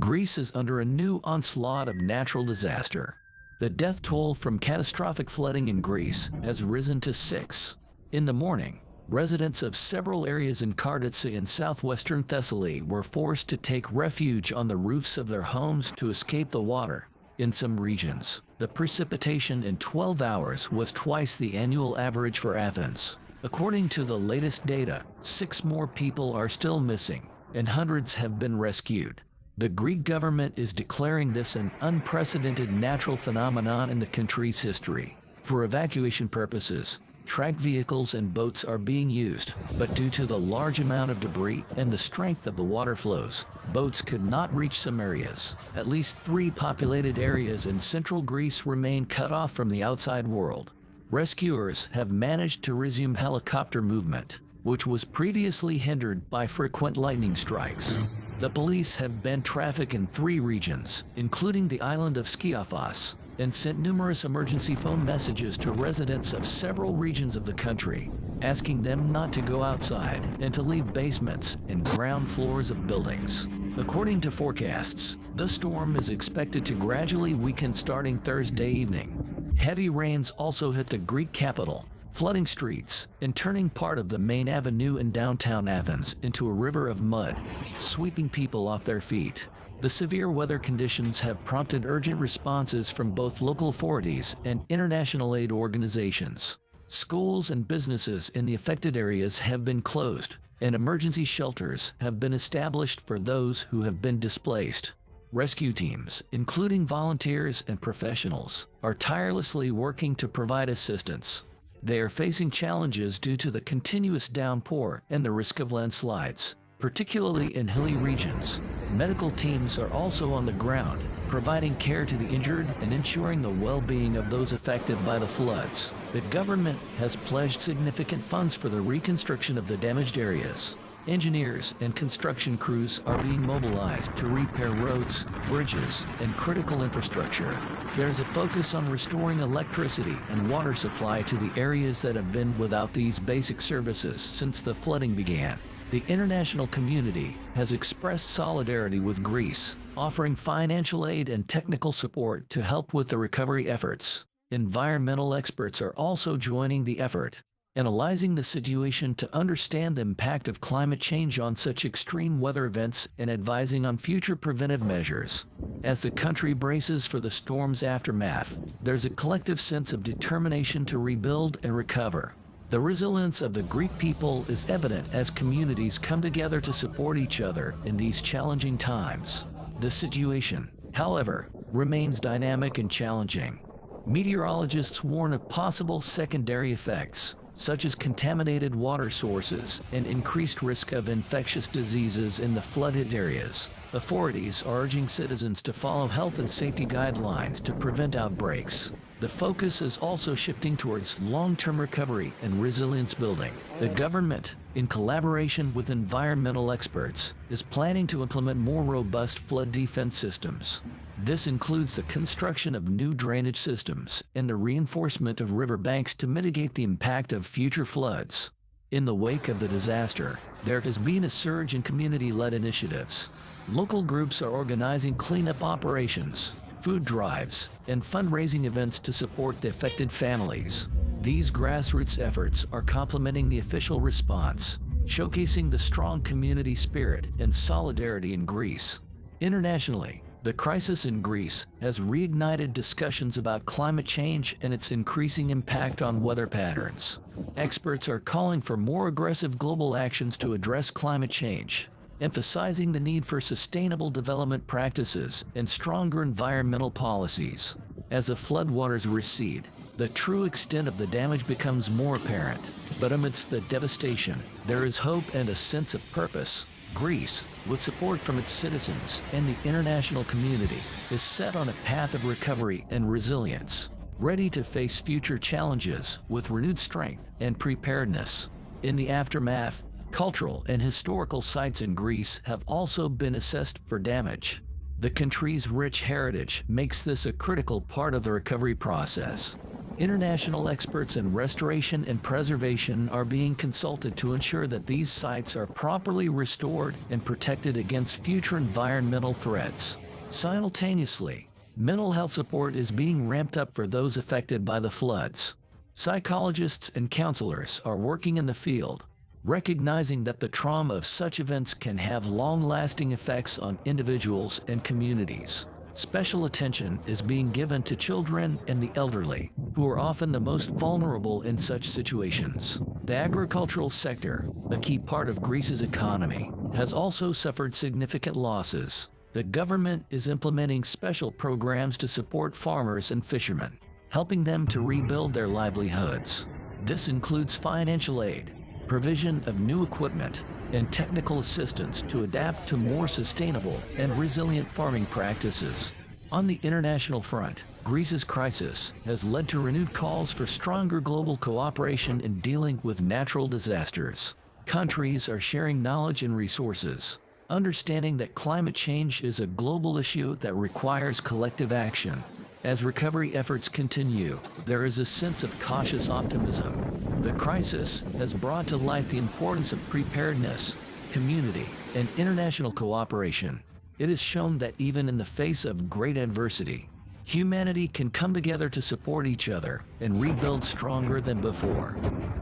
Greece is under a new onslaught of natural disaster. The death toll from catastrophic flooding in Greece has risen to 6. In the morning, residents of several areas in Karditsa in southwestern Thessaly were forced to take refuge on the roofs of their homes to escape the water. In some regions, the precipitation in 12 hours was twice the annual average for Athens. According to the latest data, 6 more people are still missing, and hundreds have been rescued. The Greek government is declaring this an unprecedented natural phenomenon in the country's history. For evacuation purposes, tracked vehicles and boats are being used, but due to the large amount of debris and the strength of the water flows, boats could not reach some areas. At least 3 populated areas in central Greece remain cut off from the outside world. Rescuers have managed to resume helicopter movement, which was previously hindered by frequent lightning strikes. The police have banned traffic in 3 regions, including the island of Skiathos, and sent numerous emergency phone messages to residents of several regions of the country, asking them not to go outside and to leave basements and ground floors of buildings. According to forecasts, the storm is expected to gradually weaken starting Thursday evening. Heavy rains also hit the Greek capital, flooding streets and turning part of the main avenue in downtown Athens into a river of mud, sweeping people off their feet. The severe weather conditions have prompted urgent responses from both local authorities and international aid organizations. Schools and businesses in the affected areas have been closed, and emergency shelters have been established for those who have been displaced. Rescue teams, including volunteers and professionals, are tirelessly working to provide assistance. They are facing challenges due to the continuous downpour and the risk of landslides, particularly in hilly regions. Medical teams are also on the ground, providing care to the injured and ensuring the well-being of those affected by the floods. The government has pledged significant funds for the reconstruction of the damaged areas. Engineers and construction crews are being mobilized to repair roads, bridges, and critical infrastructure. There is a focus on restoring electricity and water supply to the areas that have been without these basic services since the flooding began. The international community has expressed solidarity with Greece, offering financial aid and technical support to help with the recovery efforts. Environmental experts are also joining the effort, analyzing the situation to understand the impact of climate change on such extreme weather events and advising on future preventive measures. As the country braces for the storm's aftermath, there's a collective sense of determination to rebuild and recover. The resilience of the Greek people is evident as communities come together to support each other in these challenging times. The situation, however, remains dynamic and challenging. Meteorologists warn of possible secondary effects, such as contaminated water sources and increased risk of infectious diseases in the flooded areas. Authorities are urging citizens to follow health and safety guidelines to prevent outbreaks. The focus is also shifting towards long-term recovery and resilience building. The government, in collaboration with environmental experts, is planning to implement more robust flood defense systems. This includes the construction of new drainage systems and the reinforcement of riverbanks to mitigate the impact of future floods. In the wake of the disaster, there has been a surge in community-led initiatives. Local groups are organizing cleanup operations, food drives, and fundraising events to support the affected families. These grassroots efforts are complementing the official response, showcasing the strong community spirit and solidarity in Greece. Internationally, the crisis in Greece has reignited discussions about climate change and its increasing impact on weather patterns. Experts are calling for more aggressive global actions to address climate change, emphasizing the need for sustainable development practices and stronger environmental policies. As the floodwaters recede, the true extent of the damage becomes more apparent. But amidst the devastation, there is hope and a sense of purpose. Greece, with support from its citizens and the international community, is set on a path of recovery and resilience, ready to face future challenges with renewed strength and preparedness. In the aftermath, cultural and historical sites in Greece have also been assessed for damage. The country's rich heritage makes this a critical part of the recovery process. International experts in restoration and preservation are being consulted to ensure that these sites are properly restored and protected against future environmental threats. Simultaneously, mental health support is being ramped up for those affected by the floods. Psychologists and counselors are working in the field, recognizing that the trauma of such events can have long-lasting effects on individuals and communities. Special attention is being given to children and the elderly, who are often the most vulnerable in such situations. The agricultural sector, a key part of Greece's economy, has also suffered significant losses. The government is implementing special programs to support farmers and fishermen, helping them to rebuild their livelihoods. This includes financial aid, provision of new equipment, and technical assistance to adapt to more sustainable and resilient farming practices. On the international front, Greece's crisis has led to renewed calls for stronger global cooperation in dealing with natural disasters. Countries are sharing knowledge and resources, understanding that climate change is a global issue that requires collective action. As recovery efforts continue, there is a sense of cautious optimism. The crisis has brought to light the importance of preparedness, community, and international cooperation. It has shown that even in the face of great adversity, humanity can come together to support each other and rebuild stronger than before.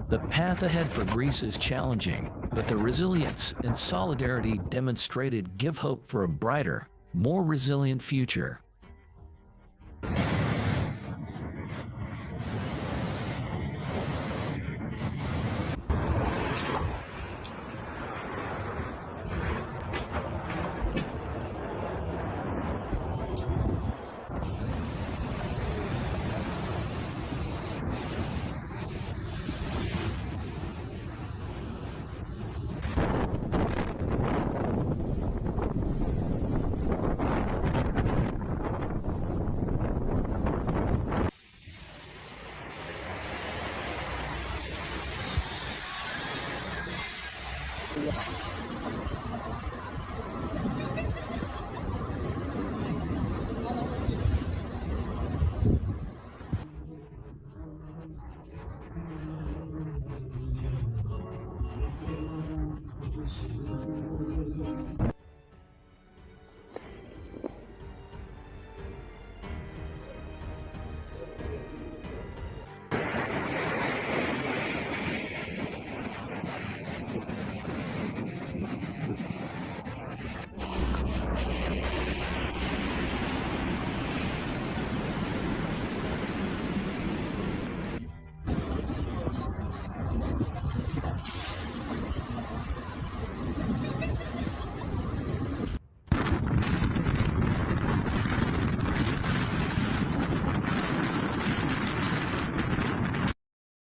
The path ahead for Greece is challenging, but the resilience and solidarity demonstrated give hope for a brighter, more resilient future.